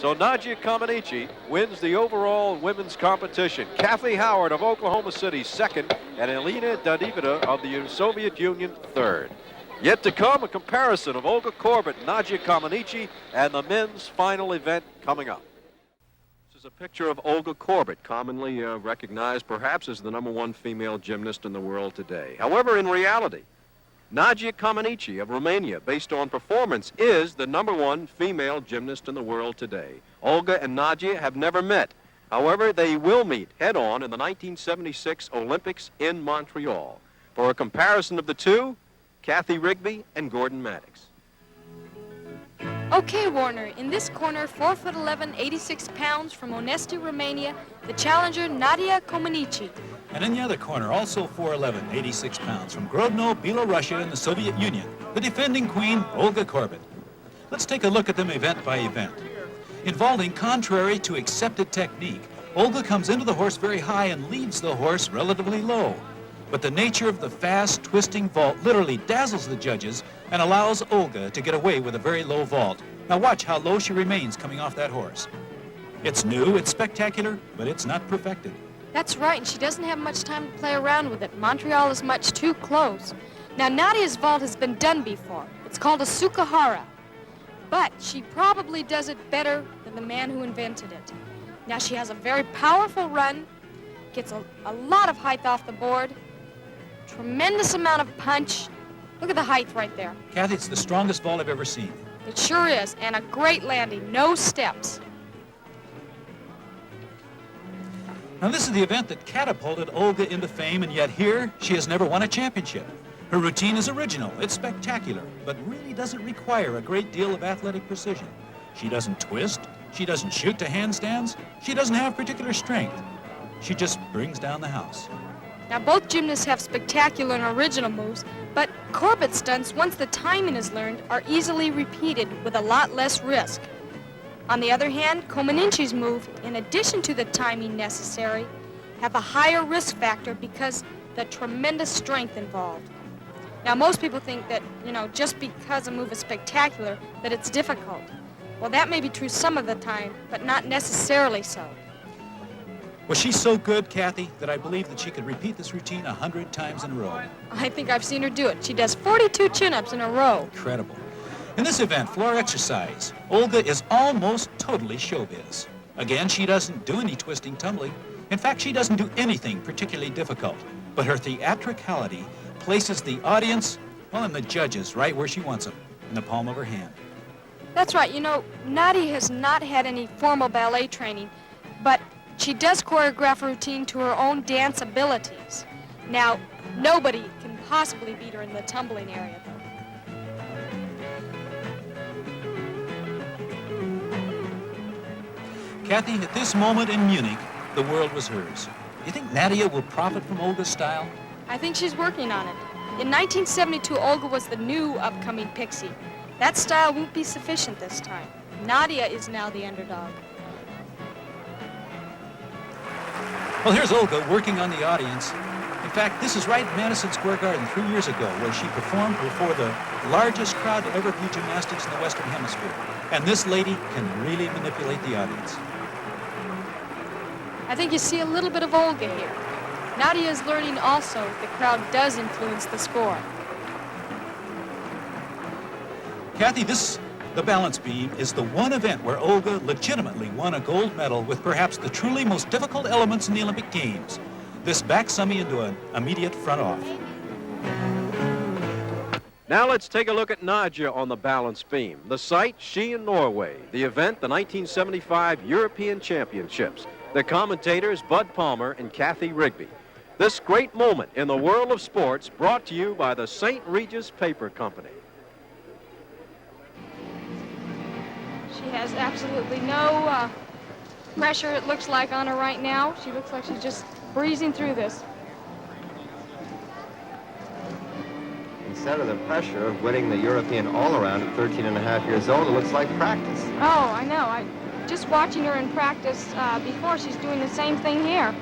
So Nadia Comaneci wins the overall women's competition. Kathy Howard of Oklahoma City second, and Elena Dadivita of the Soviet Union third. Yet to come, a comparison of Olga Korbut and Nadia Comaneci and the men's final event coming up. This is a picture of Olga Korbut, commonly recognized perhaps as the #1 female gymnast in the world today. However, in reality, Nadia Comaneci of Romania, based on performance, is the #1 female gymnast in the world today. Olga and Nadia have never met. However, they will meet head-on in the 1976 Olympics in Montreal. For a comparison of the two, Kathy Rigby and Gordon Maddox. Okay, Warner, in this corner, 4'11", 86 pounds from Onesti, Romania, the challenger Nadia Comaneci. And in the other corner, also 4'11", 86 pounds from Grodno, Belorussia in the Soviet Union, the defending queen, Olga Korbut. Let's take a look at them event by event. In vaulting, contrary to accepted technique, Olga comes into the horse very high and leaves the horse relatively low. But the nature of the fast, twisting vault literally dazzles the judges and allows Olga to get away with a very low vault. Now watch how low she remains coming off that horse. It's new, it's spectacular, but it's not perfected. That's right, and she doesn't have much time to play around with it. Montreal is much too close. Now, Nadia's vault has been done before. It's called a Sukahara. But she probably does it better than the man who invented it. Now, she has a very powerful run, gets a lot of height off the board, tremendous amount of punch. Look at the height right there. Kathy, it's the strongest vault I've ever seen. It sure is, and a great landing, no steps. Now, this is the event that catapulted Olga into fame, and yet here, she has never won a championship. Her routine is original, it's spectacular, but really doesn't require a great deal of athletic precision. She doesn't twist, she doesn't shoot to handstands, she doesn't have particular strength. She just brings down the house. Now, both gymnasts have spectacular and original moves, but Korbut's stunts, once the timing is learned, are easily repeated with a lot less risk. On the other hand, Comaneci's move, in addition to the timing necessary, have a higher risk factor because the tremendous strength involved. Now, most people think that, just because a move is spectacular, that it's difficult. Well, that may be true some of the time, but not necessarily so. Well, she's so good, Kathy, that I believe that she could repeat this routine 100 times in a row. I think I've seen her do it. She does 42 chin-ups in a row. Incredible. In this event, floor exercise, Olga is almost totally showbiz. Again, she doesn't do any twisting, tumbling. In fact, she doesn't do anything particularly difficult. But her theatricality places the audience, and the judges right where she wants them, in the palm of her hand. That's right. Nadia has not had any formal ballet training, but she does choreograph a routine to her own dance abilities. Now, nobody can possibly beat her in the tumbling area, though. Kathy, at this moment in Munich, the world was hers. Do you think Nadia will profit from Olga's style? I think she's working on it. In 1972, Olga was the new upcoming pixie. That style won't be sufficient this time. Nadia is now the underdog. Well, here's Olga working on the audience. In fact, this is right at Madison Square Garden 3 years ago, where she performed before the largest crowd to ever view gymnastics in the Western Hemisphere. And this lady can really manipulate the audience. I think you see a little bit of Olga here. Nadia is learning also the crowd does influence the score. Kathy, the balance beam, is the one event where Olga legitimately won a gold medal with perhaps the truly most difficult elements in the Olympic Games. This backs Sumi into an immediate front off. Now let's take a look at Nadia on the balance beam. The site, she in Norway. The event, the 1975 European Championships. The commentators, Bud Palmer and Kathy Rigby. This great moment in the world of sports brought to you by the St. Regis Paper Company. She has absolutely no pressure, it looks like, on her right now. She looks like she's just breezing through this. Instead of the pressure of winning the European all-around at 13 and a half years old, it looks like practice. Oh, I know. Just watching her in practice before, she's doing the same thing here.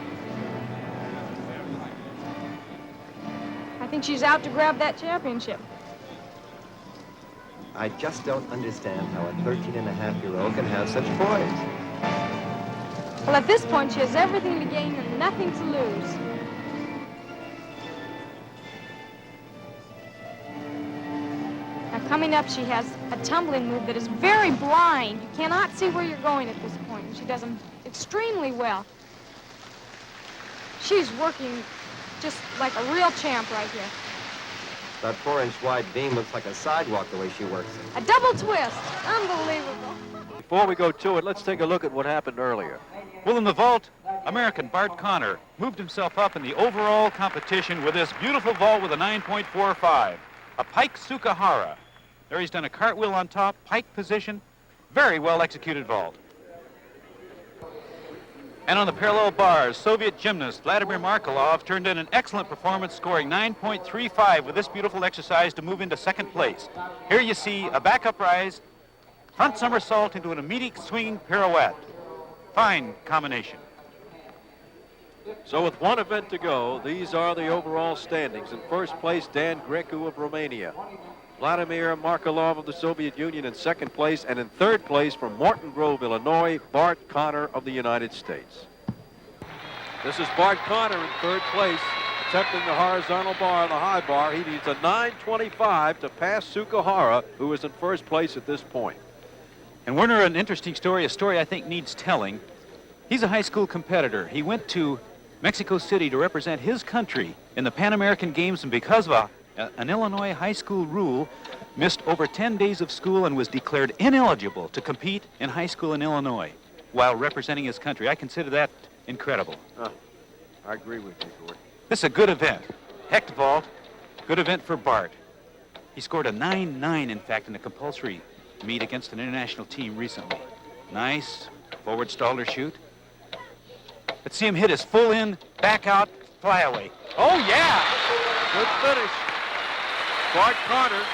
I think she's out to grab that championship. I just don't understand how a 13-and-a-half-year-old can have such poise. Well, at this point, she has everything to gain and nothing to lose. Now, coming up, she has a tumbling move that is very blind. You cannot see where you're going at this point, and she does them extremely well. She's working just like a real champ right here. That 4-inch wide beam looks like a sidewalk the way she works it. A double twist. Unbelievable. Before we go to it, let's take a look at what happened earlier. Well, in the vault, American Bart Connor moved himself up in the overall competition with this beautiful vault with a 9.45, a Pike Sukahara. There he's done a cartwheel on top, pike position, very well executed vault. And on the parallel bars, Soviet gymnast Vladimir Markelov turned in an excellent performance, scoring 9.35 with this beautiful exercise to move into second place. Here you see a back-up rise, front somersault into an immediate swinging pirouette. Fine combination. So with one event to go, these are the overall standings. In first place, Dan Grecu of Romania. Vladimir Markelov of the Soviet Union in second place, and in third place from Morton Grove, Illinois, Bart Connor of the United States. This is Bart Connor in third place, attempting the horizontal bar, the high bar. He needs a 9.25 to pass Sukahara, who is in first place at this point. And Werner, an interesting story, a story I think needs telling. He's a high school competitor. He went to Mexico City to represent his country in the Pan American Games, and because of an Illinois high school rule, missed over 10 days of school and was declared ineligible to compete in high school in Illinois while representing his country. I consider that incredible. I agree with you, Gordon. This is a good event. Hecht vault, good event for Bart. He scored a 9.9, in fact, in a compulsory meet against an international team recently. Nice forward stalder shoot. Let's see him hit his full in, back out, flyaway. Oh, yeah! Good finish. Bart Connor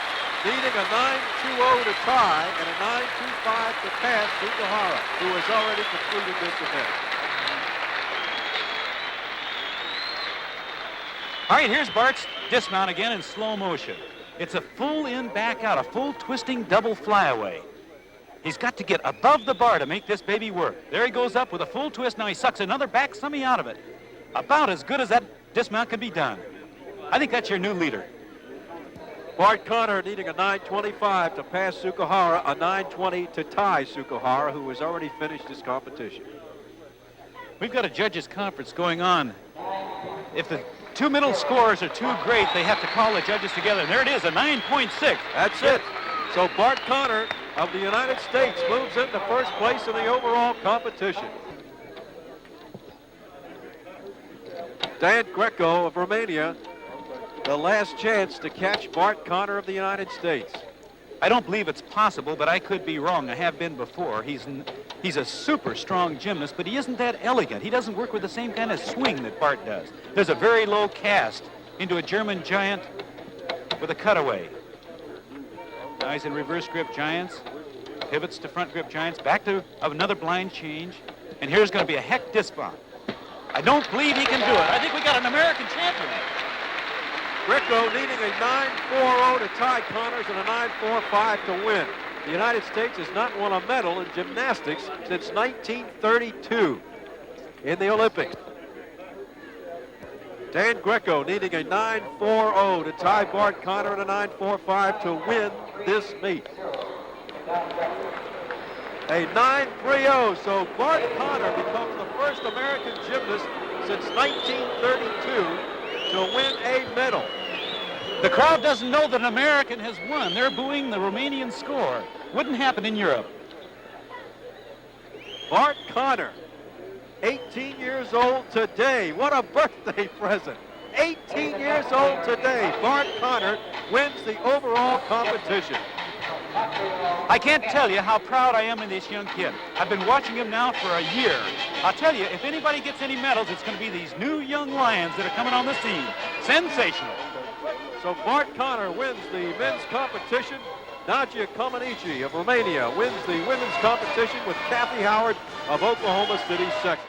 needing a 9.20 to tie and a 9.25 to pass Sukahara, who has already completed this event. All right, here's Bart's dismount again in slow motion. It's a full in, back out, a full twisting double flyaway. He's got to get above the bar to make this baby work. There he goes up with a full twist. Now he sucks another back semi out of it. About as good as that dismount can be done. I think that's your new leader. Bart Connor needing a 9.25 to pass Sukahara, a 9.20 to tie Sukahara, who has already finished his competition. We've got a judges' conference going on. If the two middle scores are too great, they have to call the judges together. And there it is, a 9.6. That's it. So Bart Connor of the United States moves into first place in the overall competition. Dan Greco of Romania, the last chance to catch Bart Connor of the United States. I don't believe it's possible, but I could be wrong. I have been before. He's a super strong gymnast, but he isn't that elegant. He doesn't work with the same kind of swing that Bart does. There's a very low cast into a German giant with a cutaway. Now he's in reverse grip giants, pivots to front grip giants, back to another blind change, and here's going to be a Hecht dismount. I don't believe he can do it. I think we got an American champion. Greco needing a 9.40 to tie Connors and a 9.45 to win. The United States has not won a medal in gymnastics since 1932 in the Olympics. Dan Greco needing a 9.40 to tie Bart Connor and a 9.45 to win this meet. A 9.30, so Bart Connor becomes the first American gymnast since 1932 to win a medal. The crowd doesn't know that an American has won. They're booing the Romanian score. Wouldn't happen in Europe. Bart Connor, 18 years old today. What a birthday present. 18 years old today. Bart Connor wins the overall competition. I can't tell you how proud I am of this young kid. I've been watching him now for a year. I'll tell you, if anybody gets any medals, it's going to be these new young lions that are coming on the scene. Sensational. So Bart Connor wins the men's competition. Nadia Comaneci of Romania wins the women's competition with Kathy Howard of Oklahoma City second.